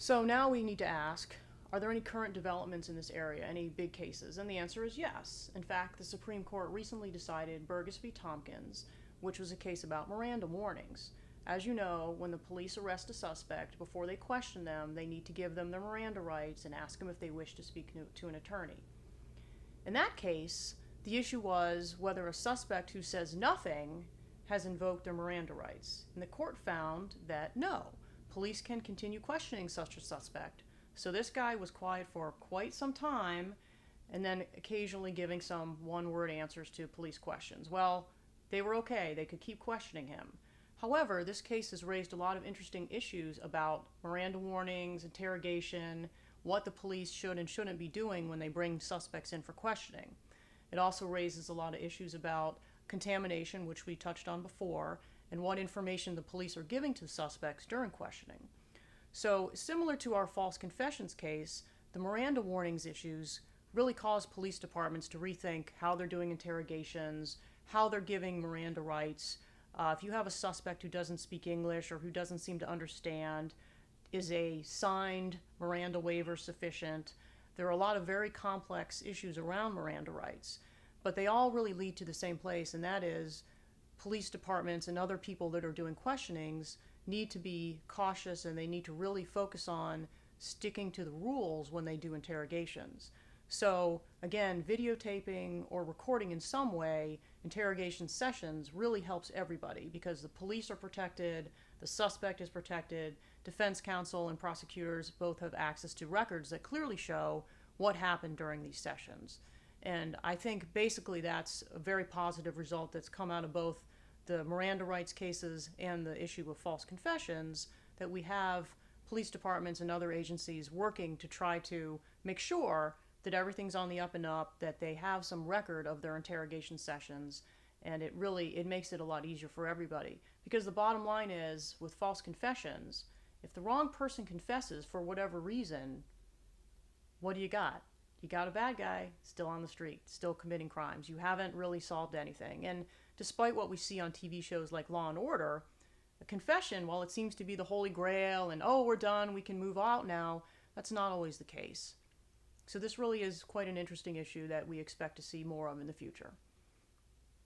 So now we need to ask, are there any current developments in this area, any big cases? And the answer is yes. In fact, the Supreme Court recently decided Burgess v. Tompkins, which was a case about Miranda warnings. As you know, when the police arrest a suspect, before they question them, they need to give them their Miranda rights and ask them if they wish to speak to an attorney. In that case, the issue was whether a suspect who says nothing has invoked their Miranda rights. And the court found that no, police can continue questioning such a suspect. So this guy was quiet for quite some time and then occasionally giving some one-word answers to police questions. Well, they were okay. They could keep questioning him. However, this case has raised a lot of interesting issues about Miranda warnings, interrogation, what the police should and shouldn't be doing when they bring suspects in for questioning. It also raises a lot of issues about contamination, which we touched on before, and what information the police are giving to suspects during questioning. So, similar to our false confessions case, the Miranda warnings issues really cause police departments to rethink how they're doing interrogations, how they're giving Miranda rights. If you have a suspect who doesn't speak English or who doesn't seem to understand, is a signed Miranda waiver sufficient? There are a lot of very complex issues around Miranda rights, but they all really lead to the same place, and that is police departments and other people that are doing questionings need to be cautious, and they need to really focus on sticking to the rules when they do interrogations. So again, videotaping or recording in some way interrogation sessions really helps everybody because the police are protected, the suspect is protected, defense counsel and prosecutors both have access to records that clearly show what happened during these sessions. And I think basically that's a very positive result that's come out of both the Miranda rights cases and the issue of false confessions, that we have police departments and other agencies working to try to make sure that everything's on the up and up, that they have some record of their interrogation sessions, and it makes it a lot easier for everybody. Because the bottom line is, with false confessions, if the wrong person confesses for whatever reason, what do you got? You got a bad guy still on the street, still committing crimes. You haven't really solved anything. And despite what we see on TV shows like Law and Order, a confession, while it seems to be the holy grail and, oh, we're done, we can move out now, that's not always the case. So this really is quite an interesting issue that we expect to see more of in the future.